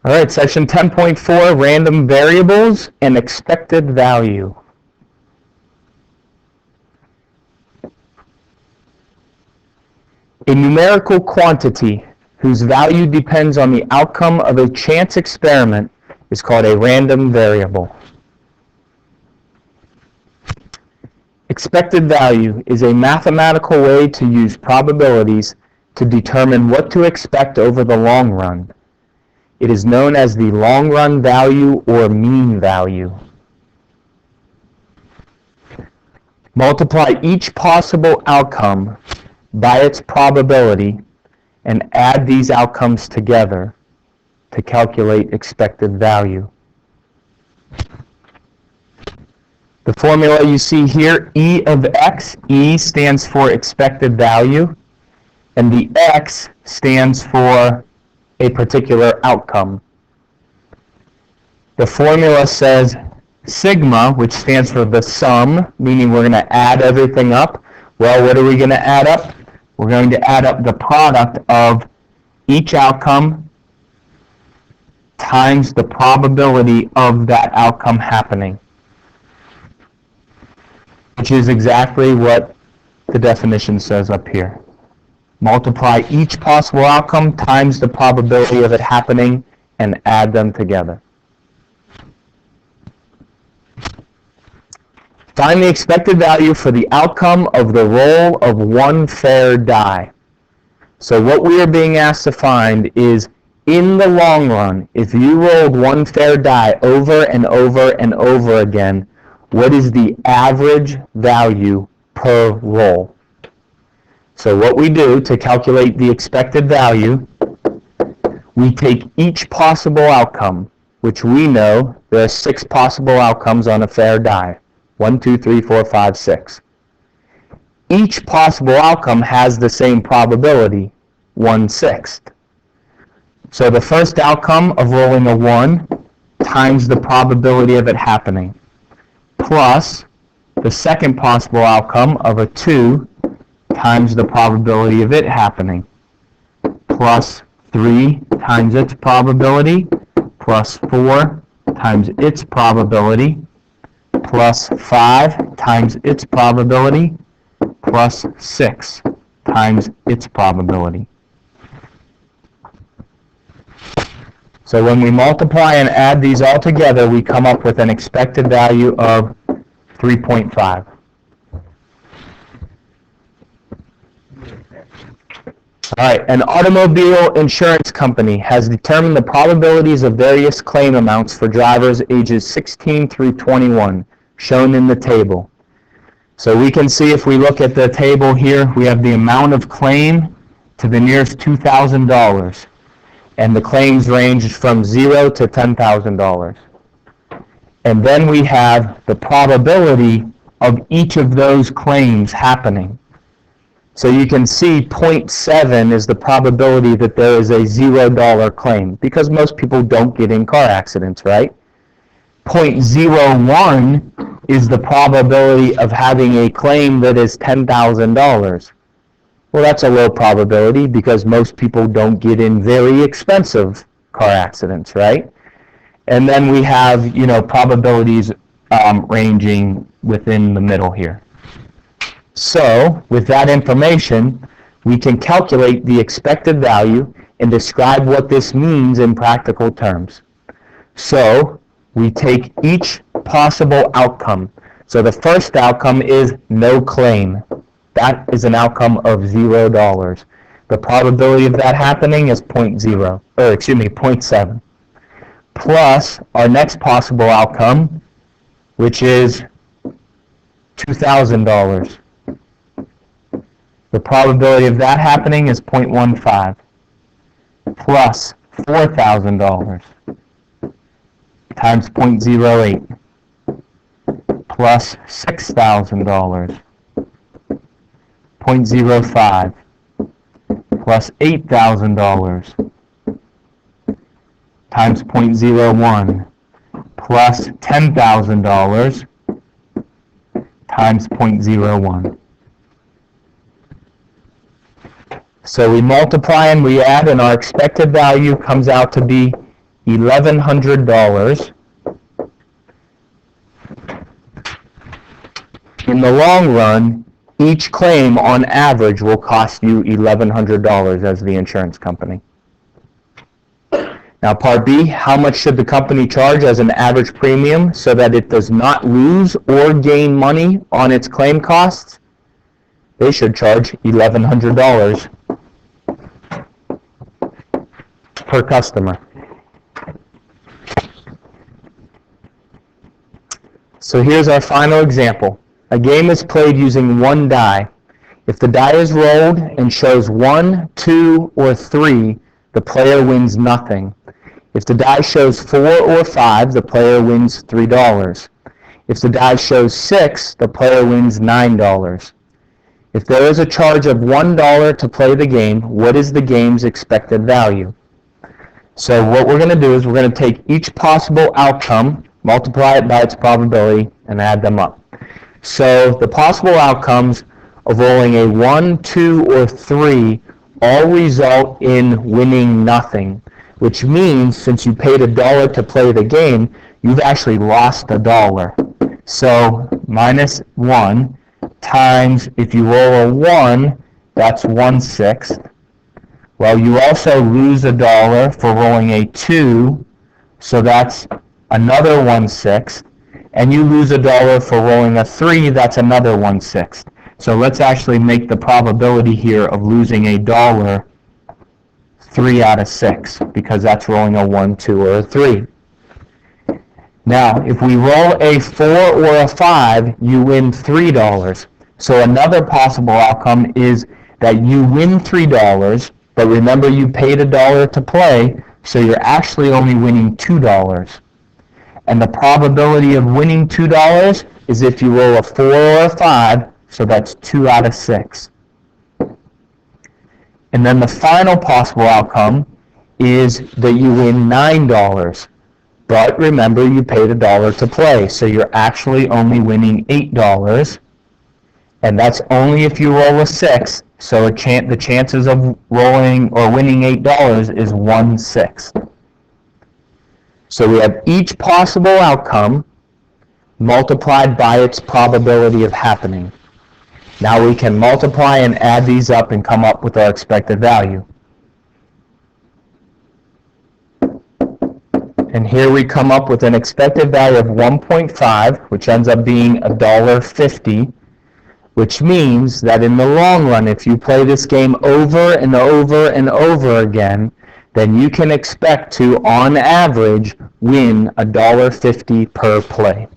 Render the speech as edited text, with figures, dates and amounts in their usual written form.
All right, section 10.4, random variables and expected value. A numerical quantity whose value depends on the outcome of a chance experiment is called a random variable. Expected value is a mathematical way to use probabilities to determine what to expect over the long run. It is known as the long-run value or mean value. Multiply each possible outcome by its probability and add these outcomes together to calculate expected value. The formula you see here, E of x, E stands for expected value, and the x stands for a particular outcome. The formula says sigma, which stands for the sum, meaning we're going to add everything up. Well, what are we going to add up? We're going to add up the product of each outcome times the probability of that outcome happening, which is exactly what the definition says up here. Multiply each possible outcome times the probability of it happening and add them together. Find the expected value for the outcome of the roll of one fair die. So what we are being asked to find is, in the long run, if you rolled one fair die over and over and over again, what is the average value per roll? So what we do to calculate the expected value, we take each possible outcome, which we know there are 6 possible outcomes on a fair die. 1, 2, 3, 4, 5, 6. Each possible outcome has the same probability, 1/6. So the first outcome of rolling a 1 times the probability of it happening, plus the second possible outcome of a 2 times the probability of it happening, plus 3 times its probability, plus 4 times its probability, plus 5 times its probability, plus 6 times its probability. So when we multiply and add these all together, we come up with an expected value of 3.5. All right, an automobile insurance company has determined the probabilities of various claim amounts for drivers ages 16 through 21, shown in the table. So we can see, if we look at the table here, we have the amount of claim to the nearest $2,000, and the claims range from $0 to $10,000. And then we have the probability of each of those claims happening. So you can see 0.7 is the probability that there is a $0 claim, because most people don't get in car accidents, right? 0.01 is the probability of having a claim that is $10,000. Well, that's a low probability because most people don't get in very expensive car accidents, right? And then we have, probabilities ranging within the middle here. So, with that information, we can calculate the expected value and describe what this means in practical terms. So, we take each possible outcome. So the first outcome is no claim. That is an outcome of $0. The probability of that happening is 0.7. Plus our next possible outcome, which is $2,000. The probability of that happening is 0.15. Plus $4,000 times 0.08, plus $6,000, 0.05, plus $8,000 times 0.01, plus $10,000 times 0.01. So we multiply and we add, and our expected value comes out to be $1,100. In the long run, each claim on average will cost you $1,100 as the insurance company. Now, part B, how much should the company charge as an average premium so that it does not lose or gain money on its claim costs? They should charge $1,100 per customer. So here's our final example. A game is played using one die. If the die is rolled and shows 1, 2, or 3, the player wins nothing. If the die shows 4 or 5, the player wins $3. If the die shows 6, the player wins $9. If there is a charge of $1 to play the game, what is the game's expected value? So what we're going to do is we're going to take each possible outcome, multiply it by its probability, and add them up. So the possible outcomes of rolling a 1, 2, or 3 all result in winning nothing, which means since you paid $1 to play the game, you've actually lost $1. So minus 1 times, if you roll a 1, that's 1/6. Well, you also lose $1 for rolling a 2, so that's another 1/6. And you lose $1 for rolling a 3, that's another 1/6. So let's actually make the probability here of losing $1 3 out of 6, because that's rolling a 1, 2, or a 3. Now, if we roll a 4 or a 5, you win $3. So another possible outcome is that you win $3, but remember you paid $1 to play, so you're actually only winning $2. And the probability of winning $2 is if you roll a 4 or a 5, so that's 2 out of 6. And then the final possible outcome is that you win $9. But remember, you paid $1 to play, so you're actually only winning $8. And that's only if you roll a 6, so the chances of rolling or winning $8 is 1/6. So we have each possible outcome multiplied by its probability of happening. Now we can multiply and add these up and come up with our expected value. And here we come up with an expected value of 1.5, which ends up being $1.50, which means that in the long run, if you play this game over and over and over again, then you can expect to, on average, win $1.50 per play.